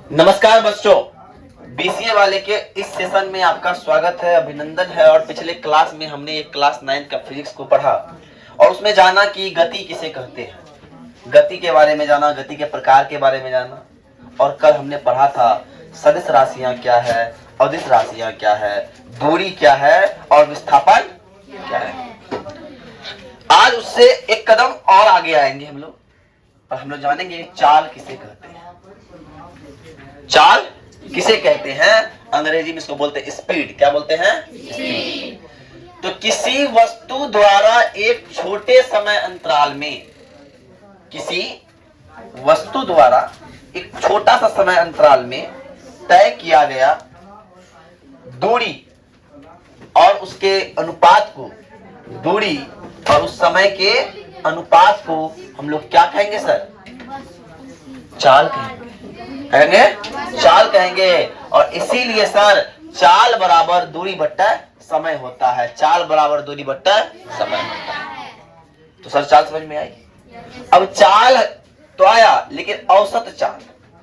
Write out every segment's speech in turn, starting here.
नमस्कार बच्चों, बीसीए वाले के इस सेशन में आपका स्वागत है, अभिनंदन है। और पिछले क्लास में हमने एक क्लास 9 का फिजिक्स को पढ़ा और उसमें जाना कि गति किसे कहते हैं, गति के बारे में जाना, गति के प्रकार के बारे में जाना। और कल हमने पढ़ा था सदिश राशियां क्या है, अदिश राशियां क्या है, दूरी क्या है और विस्थापन क्या है। आज उससे एक कदम और आगे आएंगे हम लोग और हम लोग जानेंगे चाल किसे कहते हैं। चाल किसे कहते हैं? अंग्रेजी में इसको बोलते हैं स्पीड। क्या बोलते हैं? स्पीड। तो किसी वस्तु द्वारा एक छोटे समय अंतराल में, किसी वस्तु द्वारा एक छोटा सा समय अंतराल में तय किया गया दूरी और उसके अनुपात को, दूरी और उस समय के अनुपात को हम लोग क्या कहेंगे सर? चाल कहेंगे। चाल कहेंगे। और इसीलिए सर चाल बराबर दूरी बट्टा समय होता है। चाल बराबर दूरी बट्टा समय होता है। तो सर चाल समझ में आई। अब चाल तो आया, लेकिन औसत चाल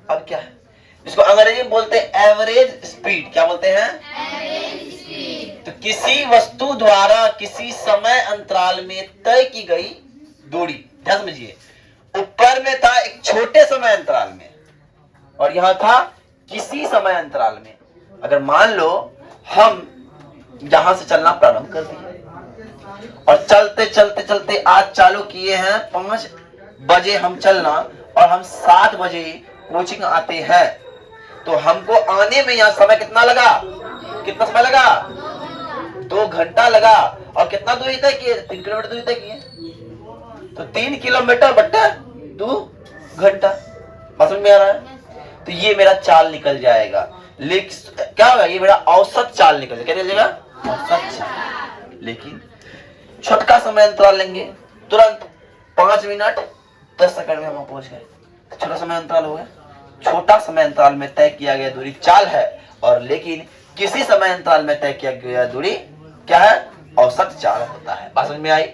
अब क्या है? इसको अंग्रेजी में बोलते हैं एवरेज स्पीड। क्या बोलते हैं? Average speed. तो किसी वस्तु द्वारा किसी समय अंतराल में तय की गई दूरी। ध्यान समझिए, ऊपर में था एक छोटे समय अंतराल में और यहां था किसी समय अंतराल में। अगर मान लो हम यहां से चलना प्रारंभ कर दिए और चलते चलते चलते आज चालू किए हैं 5 बजे हम चलना और हम 7 बजे कोचिंग आते हैं, तो हमको आने में यहां समय कितना लगा? कितना समय लगा? 2 घंटा लगा। और कितना दूरी तय किए? 3 किलोमीटर दूरी तय किए। तो 3 किलोमीटर बट्टा 2 घंटा। समझ में आ रहा है? तो ये मेरा चाल निकल जाएगा। लेकिन क्या होगा? ये मेरा औसत चाल निकल जाएगा। क्या निकल जाएगा? औसत चाल। लेकिन छोटा समय अंतराल लेंगे, तुरंत 5 मिनट 10 सेकंड में हम पहुंच गए। छोटा समय अंतराल हो गया। छोटा समय अंतराल में तय किया गया दूरी चाल है, और लेकिन किसी समय अंतराल में तय किया गया दूरी क्या है? औसत चाल होता है। बात समझ में आई?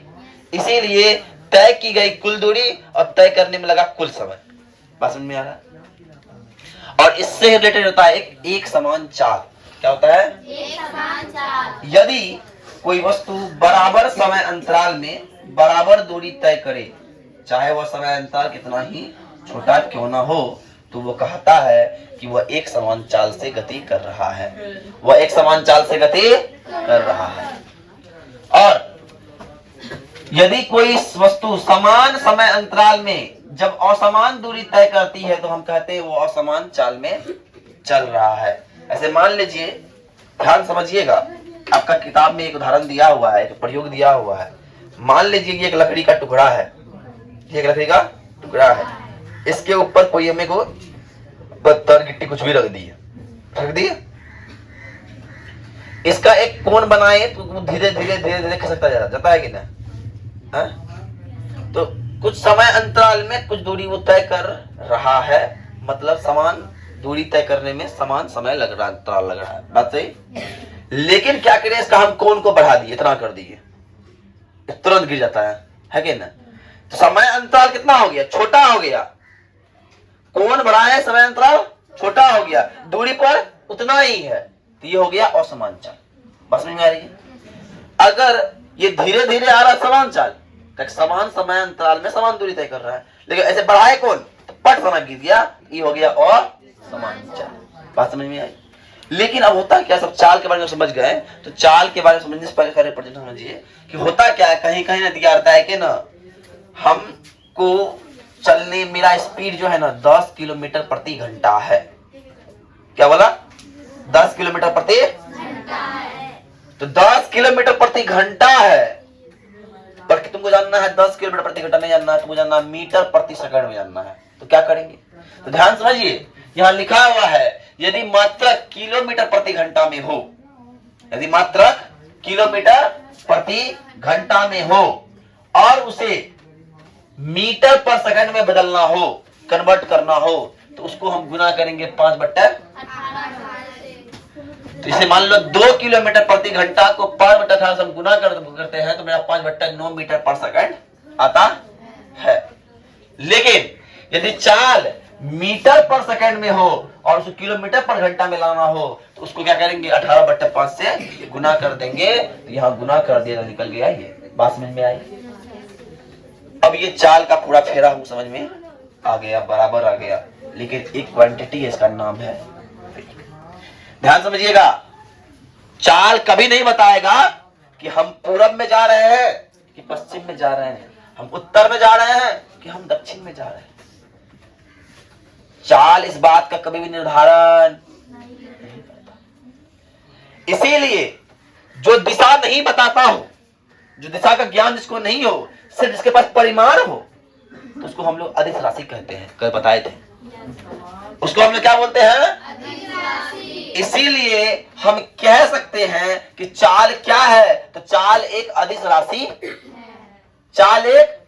इसीलिए तय की गई कुल दूरी और तय करने में लगा कुल समय। बात समझ में आ रहा है? और इससे रिलेटेड होता है एक समान चाल। क्या होता है? एक समान चाल। यदि कोई वस्तु बराबर समय अंतराल में बराबर दूरी तय करे, चाहे वह समय अंतराल कितना ही छोटा क्यों ना हो, तो वो कहता है कि वह एक समान चाल से गति कर रहा है। वह एक समान चाल से गति कर रहा है। और यदि कोई वस्तु समान समय अंतराल में जब असमान दूरी तय करती है, तो हम कहते हैं वो असमान चाल में चल रहा है। ऐसे मान लीजिए, ध्यान समझिएगा, आपका किताब में एक उदाहरण दिया हुआ है, एक प्रयोग दिया हुआ है। मान लीजिए कि एक लकड़ी का टुकड़ा है, एक लकड़ी का टुकड़ा है, इसके ऊपर कोई हमें को पत्थर गिट्टी कुछ भी रख दिए, इसका एक कोण बनाए तो धीरे धीरे धीरे धीरे खिसकता जाता है कि ना? तो कुछ समय अंतराल में कुछ दूरी वो तय कर रहा है, मतलब समान दूरी तय करने में समान समय लग रहा, अंतराल लग रहा है। बात सही? लेकिन क्या करें, इसका हम कोण को बढ़ा दिए, इतना कर दिए, तुरंत गिर जाता है कि ना? तो समय अंतराल कितना हो गया? छोटा हो गया। कोण बढ़ा है, समय अंतराल छोटा हो गया, दूरी पर उतना ही है, तो ये हो गया असमान चाल। बस समझ में आ रही है? अगर ये धीरे धीरे आ रहा समान चाल, समान समय अंतराल में समान दूरी तय कर रहा है, लेकिन ऐसे बढ़ाए कौन तो पट समय गिर गया, ये हो गया और समान चाल। बात समझ में आई? लेकिन अब होता क्या, सब चाल के बारे में समझ गए, तो चाल के बारे में समझने से पहले समझिए कि होता क्या है। कहीं कहीं दिया रहता है कि ना, हमको चलने, मेरा स्पीड जो है ना 10 किलोमीटर प्रति घंटा है। क्या बोला? 10 किलोमीटर प्रति घंटा है। तो 10 किलोमीटर प्रति घंटा है, बल्कि तुमको जानना है 10 किलोमीटर प्रति घंटा नहीं जानना है, तुमको जानना है मीटर प्रति सेकंड में जानना है। तो क्या करेंगे? तो ध्यान समझिए, यहां लिखा हुआ है यदि मात्रक किलोमीटर प्रति घंटा में हो, यदि मात्रक किलोमीटर प्रति घंटा में हो और उसे मीटर पर सेकंड में बदलना हो, कन्वर्ट करना हो, तो उसको हम गुना करेंगे 5/18। तो इसे मान लो 2 किलोमीटर प्रति घंटा को 5/18 से हम गुना करते हैं, तो मेरा 5/9 मीटर पर सेकंड आता है। लेकिन यदि चाल मीटर पर सेकंड में हो और उसको किलोमीटर पर घंटा में लाना हो तो उसको क्या करेंगे 18/5 से गुना कर देंगे। तो यहाँ गुना कर दिया तो निकल गया ये। बात समझ में आई? अब ये चाल का पूरा फेरा हम समझ में आ गया, बराबर आ गया। लेकिन एक क्वांटिटी है, इसका नाम है ध्यान समझिएगा। चाल कभी नहीं बताएगा कि हम पूरब में जा रहे हैं कि पश्चिम में जा रहे हैं, हम उत्तर में जा रहे हैं कि हम दक्षिण में जा रहे हैं। चाल इस बात का कभी भी निर्धारण नहीं करता। इसीलिए जो दिशा नहीं बताता हो, जो दिशा का ज्ञान जिसको नहीं हो, सिर्फ जिसके पास परिमाण हो, तो उसको हम लोग अदिश राशि कहते हैं। कल बताए थे उसको हम लोग क्या बोलते हैं? इसीलिए हम कह सकते हैं कि चाल क्या है, तो चाल एक अदिश राशि, चाल एक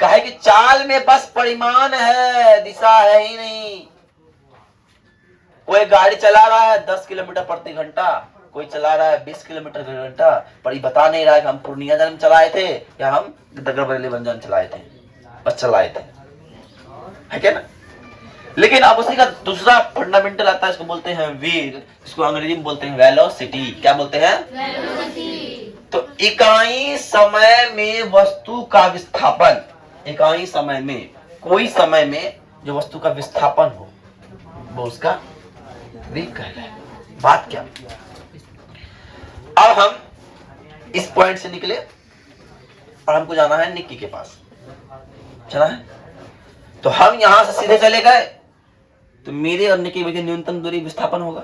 कहे कि चाल में बस परिमाण है, दिशा है ही नहीं। कोई गाड़ी चला रहा है 10 किलोमीटर प्रति घंटा, कोई चला रहा है 20 किलोमीटर प्रति घंटा, पर ये बता नहीं रहा है कि हम पूर्णिया जन्म चलाए थे या हम दगर बरेली बंजान चलाए थे, बस चलाए थे, है क्या ना। लेकिन अब उसी का दूसरा फंडामेंटल आता है, इसको बोलते हैं वेग, इसको अंग्रेजी में बोलते हैं वेलोसिटी। क्या बोलते हैं? वेलोसिटी। तो इकाई समय में वस्तु का विस्थापन, इकाई समय में, कोई समय में जो वस्तु का विस्थापन हो वो उसका वेग कहलाए। बात क्या? अब हम इस पॉइंट से निकले और हमको जाना है निक्की के पास, चला है। तो हम यहां से सीधे चले गए तो मेरे और निक्की के बीच न्यूनतम दूरी विस्थापन होगा।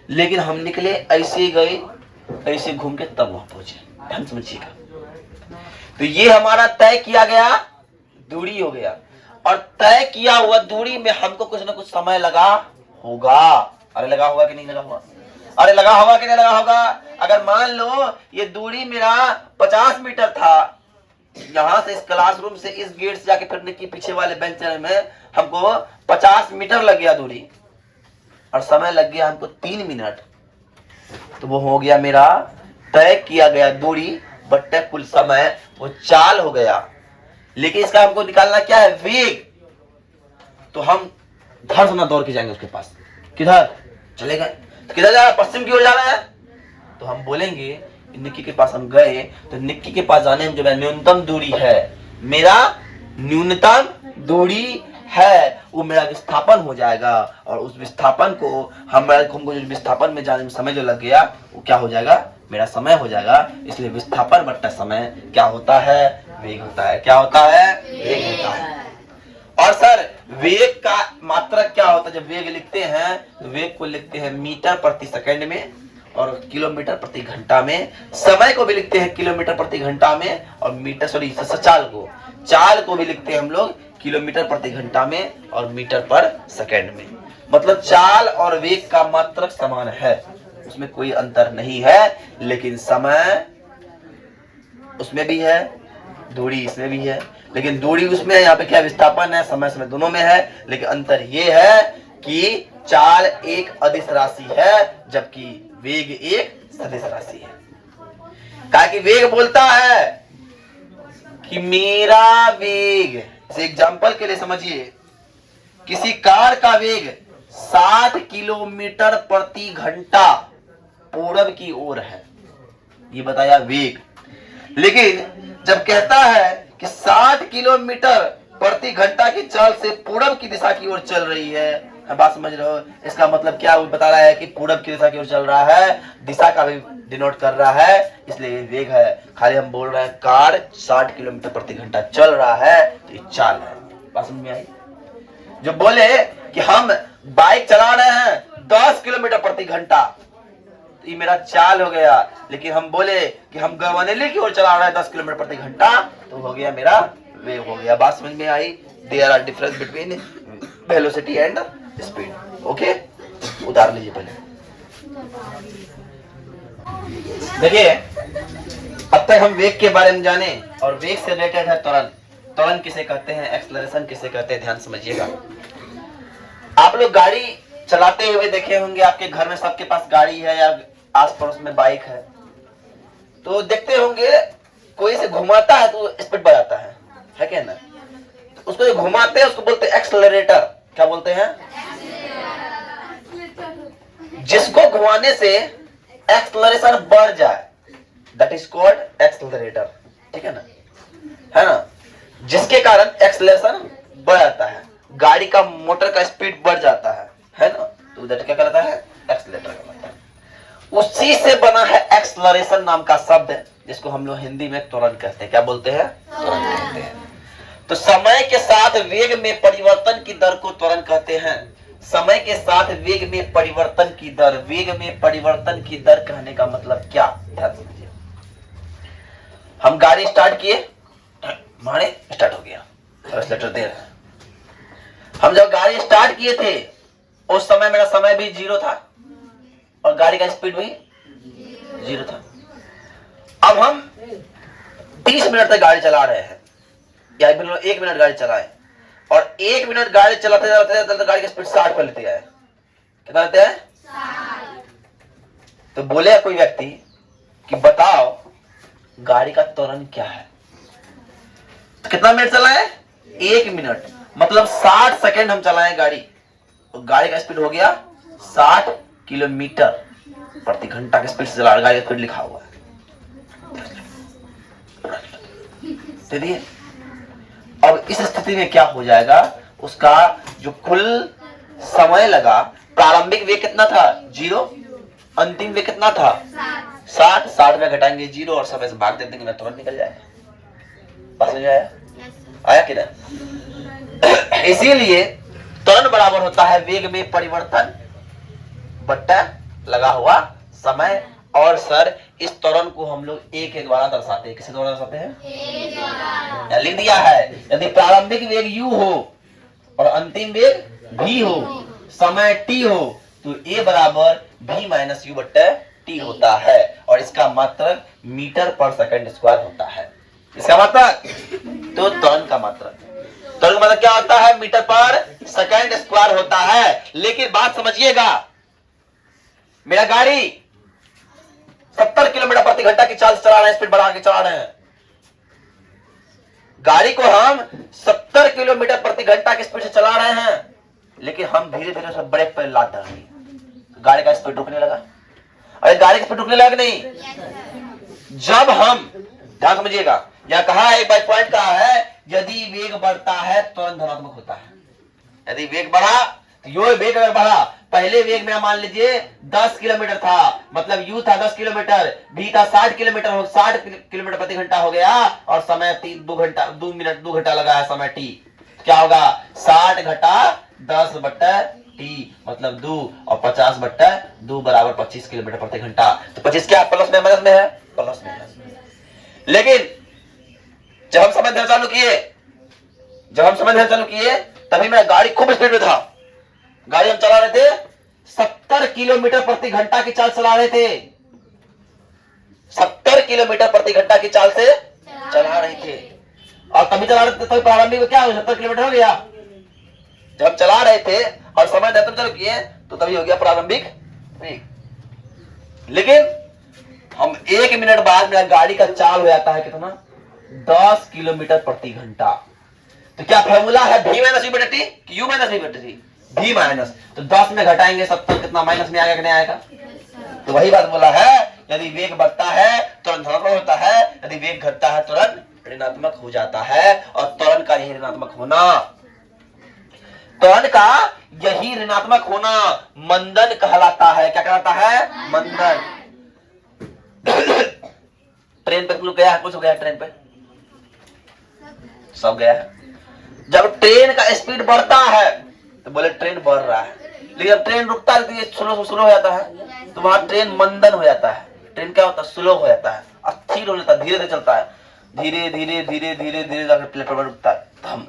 लेकिन हम निकले ऐसे गए, ऐसे घूम के तब वहां पहुंचे। ध्यान समझिएगा। तो ये हमारा तय किया गया दूरी हो गया, और तय किया हुआ दूरी में हमको कुछ ना कुछ समय लगा होगा। अरे लगा होगा कि नहीं लगा हुआ? अरे लगा होगा कि नहीं लगा होगा? अगर मान लो ये दूरी मेरा 50 मीटर था, यहां से इस क्लासरूम से इस गेट से जाके फिरने की पीछे वाले बेंच में हमको 50 मीटर लग गया दूरी, और समय लग गया हमको 3 मिनट, तो वो हो गया मेरा तय किया गया दूरी बट्टे कुल समय, वो चाल हो गया। लेकिन इसका हमको निकालना क्या है? वेग। तो हम धड़ से ना दौड़ के जाएंगे उसके पास। किधर चले गए? किधर जा रहा है? पश्चिम की ओर जा रहा है। तो हम बोलेंगे निक्की के पास हम गए, तो निक्की के पास जाने में जो न्यूनतम दूरी है, मेरा न्यूनतम दूरी है, वो मेरा विस्थापन हो जाएगा। और उस विस्थापन को हमको जो विस्थापन में जाने में समय जो लग गया वो क्या हो जाएगा? मेरा समय हो जाएगा। इसलिए विस्थापन बट्टा समय क्या होता है? वेग होता है। क्या होता है? वेग होता है। और सर वेग का मात्रक क्या होता है? जब वेग लिखते हैं तो वेग को लिखते हैं मीटर प्रति सेकंड में और किलोमीटर प्रति घंटा में। समय को भी लिखते हैं किलोमीटर प्रति घंटा में और मीटर, सॉरी चाल को भी लिखते हैं हम लोग किलोमीटर प्रति घंटा में और मीटर पर सेकंड में। मतलब चाल और वेग का मात्रक समान है, उसमें कोई अंतर नहीं है। लेकिन समय उसमें भी है, दूरी इसमें भी है। लेकिन दूरी उसमें है, यहाँ पे क्या विस्थापन है, समय दोनों में है। लेकिन अंतर ये है कि चाल एक अदिश राशि है जबकि वेग एक सदिश राशि है। कहा कि वेग बोलता है कि मेरा वेग, इसे एग्जांपल के लिए समझिए, किसी कार का वेग 60 किलोमीटर प्रति घंटा पूरब की ओर है, ये बताया वेग। लेकिन जब कहता है कि 60 किलोमीटर प्रति घंटा की चाल से पूरब की दिशा की ओर चल रही है, बात समझ रहे हो? इसका मतलब क्या वो बता रहा है कि पूरब की दिशा की ओर चल रहा है, दिशा का भी डिनोट कर रहा है, इसलिए ये वेग है। खाली हम बोल रहे हैं कार 60 किलोमीटर प्रति घंटा चल रहा है तो ये चाल है। बात समझ में आई? जो बोले कि हम बाइक चला रहे हैं 10 किलोमीटर प्रति घंटा, तो ये मेरा चाल हो गया। लेकिन हम बोले कि हम गवनेली की ओर चला रहे हैं 10 किलोमीटर प्रति घंटा, तो हो गया मेरा वेग हो गया। बात समझ में आई? There are difference between velocity and speed. Okay, उतार लीजिए पहले। देखिए, अब तक हम वेग के बारे में जाने, और वेग से रिलेटेड है त्वरण। त्वरण किसे कहते हैं, एक्सेलरेशन किसे कहते हैं, ध्यान समझिएगा। आप लोग गाड़ी चलाते हुए देखे होंगे, आपके घर में सबके पास गाड़ी है या आस पड़ोस में बाइक है, तो देखते होंगे कोई से घुमाता है तो स्पीड बढ़ाता है क्या ना? तो उसको जो घुमाते हैं उसको बोलते हैं एक्सलरेटर। क्या बोलते हैं? जिसको घुमाने से एक्सलरेशन बढ़ जाए दैट इज कॉल्ड एक्सलरेटर। ठीक है ना, है ना, जिसके कारण एक्सलरेशन बढ़ जाता है, गाड़ी का मोटर का स्पीड बढ़ जाता है ना, तो दैट क्या कहलाता है? एक्सलरेटर कहलाता है। उसी से बना है एक्सलरेशन नाम का शब्द, जिसको हम लोग हिंदी में त्वरण कहते हैं। क्या बोलते हैं? त्वरण कहते हैं। तो समय के साथ वेग में परिवर्तन की दर को त्वरण कहते हैं। समय के साथ वेग में परिवर्तन की दर, वेग में परिवर्तन की दर कहने का मतलब क्या? ध्यान समझिए। हम गाड़ी स्टार्ट किए, मारे स्टार्ट हो गया, एक्सलेटर दे रहे हैं। हम जब गाड़ी स्टार्ट किए थे उस समय मेरा समय भी 0 था और गाड़ी का स्पीड भी 0 था। अब हम 30 मिनट तक गाड़ी चला रहे हैं, या 1 मिनट गाड़ी चलाए, और 1 मिनट गाड़ी चलाते जाते गाड़ी की स्पीड 60 पर लेते आए। कितना लेते हैं? 60। तो बोले कोई व्यक्ति कि बताओ गाड़ी का त्वरण क्या है? तो कितना मिनट चलाए? 1 मिनट, मतलब 60 सेकंड हम चलाए गाड़ी, तो गाड़ी का स्पीड हो गया 60 किलोमीटर प्रति घंटा की स्पीड से चला, गाड़ी का स्पीड लिखा हुआ है। देखिए अब इस स्थिति में क्या हो जाएगा, उसका जो कुल समय लगा, प्रारंभिक वेग कितना था? 0, अंतिम वेग कितना था? 60 में घटाएंगे 0 और समय से भाग दे देंगे, तुरंत निकल जाएगा। बस समझ आया? आया कि नहीं? इसीलिए त्वरण बराबर होता है वेग में परिवर्तन बट्टा लगा हुआ समय। और सर इस त्वरण को हम लोग ए के द्वारा दर्शाते हैं। किसके द्वारा दर्शाते हैं? ए द्वारा। लिख दिया है, यदि प्रारंभिक वेग u हो और अंतिम वेग v हो, समय t हो, तो a बराबर v माइनस u बट्टा t होता है, और इसका मात्रक मीटर पर सेकंड स्क्वायर होता है। इसका मात्रक, तो त्वरण का मात्रक, त्वरण का मतलब क्या होता है? मीटर पर सेकंड स्क्वायर होता है। लेकिन बात समझिएगा, मेरा गाड़ी 70 किलोमीटर प्रति घंटा की चाल से चला रहे हैं, स्पीड बढ़ा के चला रहे हैं। गाड़ी को हम 70 किलोमीटर प्रति घंटा की स्पीड से चला रहे हैं, लेकिन हम धीरे धीरे सब ब्रेक पर लाद डाल रही, गाड़ी का स्पीड रुकने लगा। अरे गाड़ी का स्पीड रुकने लगा नहीं? जब हम, ध्यान समझिएगा, यह कहा है, बाई पॉइंट कहा है, यदि वेग बढ़ता है त्वरण धनात्मक होता है। यदि वेग बढ़ा तो यो वेग अगर बढ़ा, पहले वेग मेरा मान लीजिए 10 किलोमीटर था, मतलब u था 10 किलोमीटर, v था 60 किलोमीटर, 60 किलोमीटर प्रति घंटा हो गया, और समय 2 घंटा लगा है समय t। क्या होगा? 60 घटा 10 बट्टा t मतलब 2, और 50 बट्टा 2 बराबर 25 किलोमीटर प्रति घंटा। तो 25 क्या प्लस में माइनस में है? प्लस में है। लेकिन जब हम समय चालू किए तभी मेरा गाड़ी खूब स्पीड में था। गाड़ी हम चला रहे थे 70 किलोमीटर प्रति घंटा की चाल चला रहे थे, 70 किलोमीटर प्रति घंटा की चाल से चला रहे थे, और तभी चला रहे थे, तभी प्रारंभिक क्या हो 70 किलोमीटर हो गया। जब हम चला रहे थे और समय निर्धारित चालू किए तो तभी हो गया प्रारंभिक वेग। लेकिन हम 1 मिनट बाद मेरा गाड़ी का चाल हो जाता है कितना? 10 किलोमीटर प्रति घंटा। तो क्या फॉर्मूला है? v माइनस u बटा t कि u माइनस v बटा t? v माइनस, तो 10 में घटाएंगे 70, कितना माइनस में आएगा कि नहीं आएगा? तो वही बात बोला है, यदि वेग बढ़ता है त्वरण धनात्मक होता है, यदि वेग घटता है त्वरण ऋणात्मक हो जाता है। और त्वरण का यही ऋणात्मक होना, त्वरण का यही ऋणात्मक होना मंदन कहलाता है। क्या कहलाता है? मंदन। ट्रेन पे कुछ गया है? कुछ गया ट्रेन पे? सब गया है। जब ट्रेन का स्पीड बढ़ता है तो बोले ट्रेन बढ़ रहा है, लेकिन जब ट्रेन रुकता है तो ये स्लो हो जाता है, तो वहां ट्रेन मंदन हो जाता है। ट्रेन क्या होता है? स्लो हो जाता है, अस्थिर हो जाता है, धीरे धीरे चलता है, धीरे धीरे धीरे धीरे धीरे जाकर प्लेटफॉर्म पर रुकता है। थम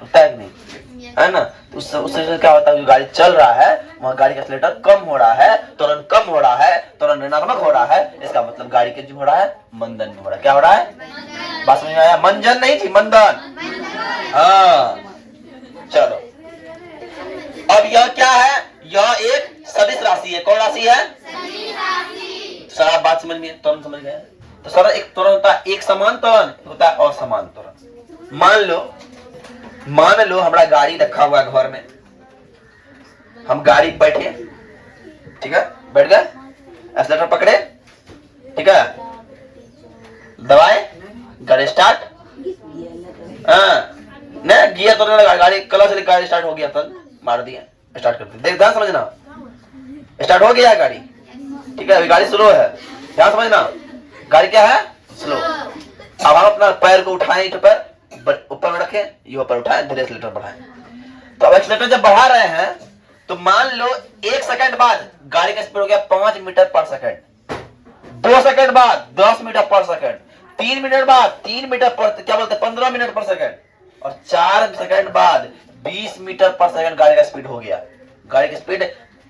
रुकता है कि नहीं? है ना? तो उससे क्या होता है? जो गाड़ी चल रहा है वहां गाड़ी का एक्सीलरेटर कम हो रहा है, त्वरण कम हो रहा है, त्वरण ऋणात्मक हो रहा है। इसका मतलब गाड़ी के जो हो रहा है मंदन में हो रहा है। क्या हो रहा है? बात समझ में आया? मंजन नहीं थी, मंदन। हाँ चलो, अब यह क्या है? यह एक सदिश राशि है। कौन राशि है? सदिश राशि। सर आप बात समझ में, त्वरण समझ गए? तो सर एक त्वरण होता है एक समान त्वरण, होता है असमान त्वरण। मान लो मान लो हमारा गाड़ी रखा हुआ घर में, हम गाड़ी बैठे, ठीक है, बैठ गए, एक्सीलेटर पकड़े, ठीक है, दबाए, गाड़ी स्टार्ट, नहीं गियर तो नहीं लगा, गाड़ी क्लच से गाड़ी स्टार्ट हो गया, तो मार दिया, स्टार्ट कर दिया। देख ध्यान समझना, स्टार्ट हो गया गाड़ी, ठीक है, अभी गाड़ी स्लो है, ध्यान समझना, गाड़ी क्या है, स्लो। अब हम अपना पैर को उठाएं, तो पैर ऊपर में रखें, ये ऊपर उठाएं, धीरे एक्सीलेटर बढ़ाएं। तो अब एक्सीलेटर जब बढ़ा रहे हैं तो मान लो 1 सेकंड बाद गाड़ी का स्पीड हो गया 5 मीटर पर सेकंड, 2 सेकंड बाद 10 मीटर पर सेकंड, 3 मिनट बाद 3 मीटर पर, क्या बोलते हैं, 15 मिनट पर सेकंड, और 4 सेकंड बाद 20 मीटर पर सेकंड गाड़ी का स्पीड हो गया। गाड़ी की स्पीड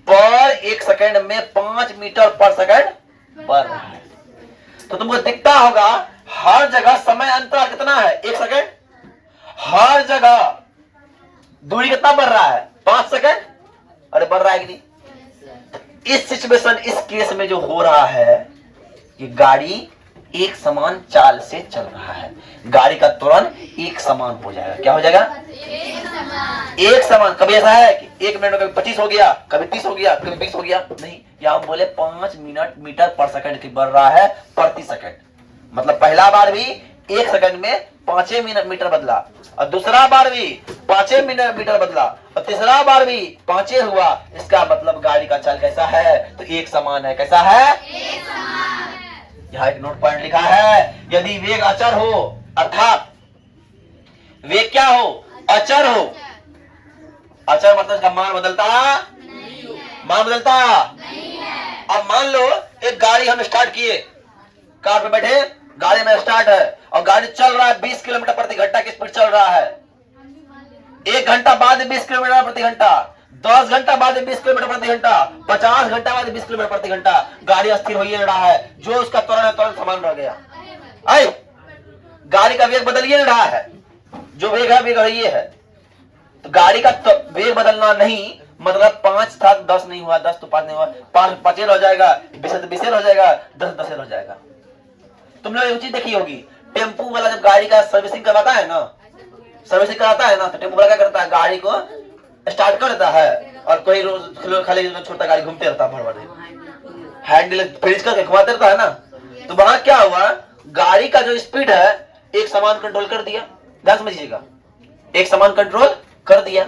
पर 1 सेकंड में 5 मीटर पर सेकंड बढ़ रहा है। तो तुमको दिखता होगा हर जगह समय अंतराल कितना है, 1 सेकंड, हर जगह दूरी कितना बढ़ रहा है, 5 सेकंड, अरे बढ़ रहा है कि नहीं। इस सिचुएशन, इस केस में जो हो रहा है कि गाड़ी एक समान चाल से चल रहा है, गाड़ी का त्वरण एक समान हो जाएगा। क्या हो जाएगा, एक समान। कभी ऐसा है कि 1 मिनट में कभी 25 हो गया, कभी 30 हो गया, कभी 20 हो गया, नहीं, या हम बोले 5 मीटर पर सेकंड की बढ़ रहा है प्रति सेकंड। मतलब पहला बार भी 1 सेकंड में 5 मीटर बदला, और दूसरा बार भी 5 मीटर बदला, और तीसरा बार भी 5 हुआ। इसका मतलब गाड़ी का चाल कैसा है, तो एक समान है। कैसा है, एक समान। यहाँ एक नोट पॉइंट लिखा है, यदि वेग अचर हो, अर्थात वेग क्या हो, अचर हो। अचर मतलब इसका मान बदलता नहीं है, मान बदलता नहीं है। अब मान लो एक गाड़ी हम स्टार्ट किए, कार पे बैठे, गाड़ी में स्टार्ट है और गाड़ी चल रहा है 20 किलोमीटर प्रति घंटा की स्पीड चल रहा है। 1 घंटा बाद 20 किलोमीटर प्रति घंटा, 10 घंटा बाद 20 किलोमीटर प्रति घंटा, 50 घंटा बाद 20 किलोमीटर प्रति घंटा, गाड़ी अस्थिर हो ही नहीं रहा है। जो उसका त्वरण है, त्वरण समान रह गया। आई गाड़ी का वेग बदल ही नहीं रहा है, जो वेग है वेग ये है। तो गाड़ी का वेग बदलना नहीं मतलब 5 था 10 नहीं हुआ, 10 तो 5 नहीं हुआ, 5 5 हो जाएगा, 20 तो 20 हो जाएगा, 10 10 हो जाएगा। तुम लोग एक चीज देखी होगी, टेम्पू वाला जब गाड़ी का सर्विसिंग करवाता है ना, सर्विसिंग कराता है ना, तो टेम्पू वाला क्या करता है, गाड़ी को स्टार्ट कर देता है और कोई रोज खाली छोटा गाड़ी घूमते रहता है, भर हैंडल फ्रीज करके घुमाते रहता है ना। तो वहां क्या हुआ, गाड़ी का जो स्पीड है एक समान कंट्रोल कर दिया। ध्यान समझिएगा, एक समान कंट्रोल कर दिया,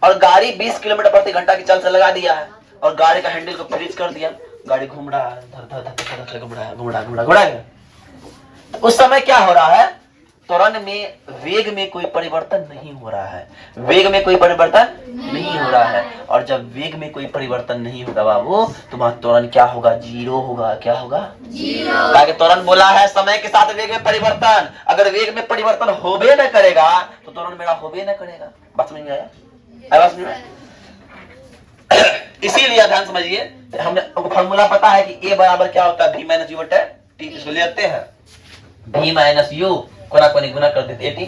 और गाड़ी 20 किलोमीटर प्रति घंटा की चाल से लगा दिया है, और गाड़ी का हैंडल को फ्रीज कर दिया। गाड़ी घूम रहा है, धर धर धर घूम रहा है। उस समय क्या हो रहा है, त्वरण में, वेग में कोई परिवर्तन नहीं हो रहा है, वेग में कोई परिवर्तन नहीं हो रहा है। और जब वेग में कोई परिवर्तन नहीं होगा बाबू, तुम्हारा त्वरण क्या होगा, 0 होगा। क्या होगा, 0। ताकि त्वरण बोला है समय के साथ वेग में परिवर्तन, अगर वेग में परिवर्तन होबे न करेगा तो त्वरण मेरा होबे न करेगा। बात समझ में आया, बात समझ में। इसीलिए ध्यान समझिए, हमने फॉर्मूला पता है कि ए बराबर क्या होता है, v माइनस यू बटे टी। इसको ले लेते हैं, v माइनस यू कोना कोनी गुना कर देते एटी,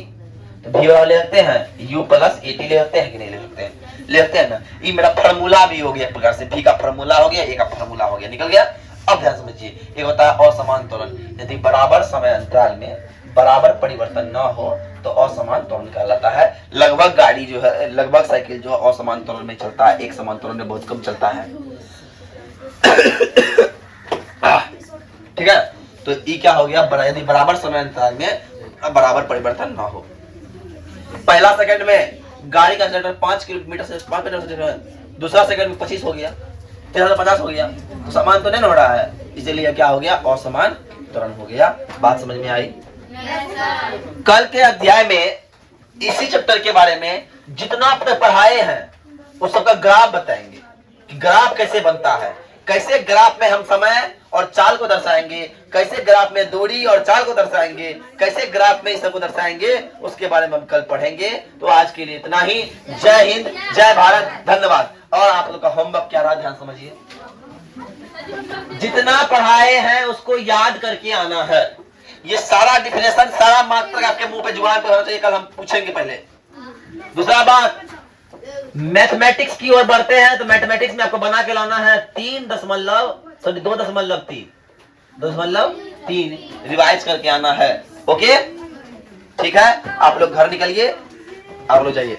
तो v वाला ले लेते हैं, u प्लस एटी ले लेते हैं कि नहीं ले लेते हैं, ले लेते हैं ना। ये मेरा फार्मूला भी हो गया एक प्रकार से, v का फार्मूला हो गया, a का फार्मूला हो गया, निकल गया। अब ध्यान समझिए, एक होता है असमान त्वरण, यदि बराबर समय अंतराल में बराबर परिवर्तन न हो तो असमान त्वरण कहलाता है। लगभग गाड़ी जो है, लगभग साइकिल जो है असमान त्वरण में चलता है, एक समान त्वरण में बहुत कम चलता है। ठीक है, तो ये क्या हो गया, यदि बराबर समय अंतराल में बराबर परिवर्तन ना हो। पहला सेकंड में गाड़ी का एक्सीलरेटर 5 किलोमीटर से 5 मीटर से, दूसरा सेकंड में 25 हो गया, तीसरा 50 हो गया, तो समान तो नहीं हो रहा है, इसलिए क्या हो गया, असमान त्वरण हो गया। बात समझ में आई? कल के अध्याय में इसी चैप्टर के बारे में जितना आपने पढ़ाए हैं उस सबका ग्राफ बताएंगे कि ग्राफ कैसे बनता है, कैसे ग्राफ में हम समय और चाल को दर्शाएंगे, कैसे ग्राफ में दूरी और चाल को दर्शाएंगे, कैसे ग्राफ में इस सब को दर्शाएंगे, उसके बारे में हम कल पढ़ेंगे। तो आज के लिए इतना ही। जय हिंद, जय भारत, धन्यवाद। और आप लोग का होमवर्क क्या रहा, ध्यान समझिए, जितना पढ़ाए हैं उसको याद करके आना है। ये सारा डिफिनेशन, सारा मात्रक आपके मुंह पे जुबान पे होना चाहिए, कल हम पूछेंगे पहले। दूसरा बात, मैथमेटिक्स की ओर बढ़ते हैं तो मैथमेटिक्स में आपको बना के लाना है 2.3 रिवाइज करके आना है। ओके, ठीक है, आप लोग घर निकलिए, आप लोग जाइए।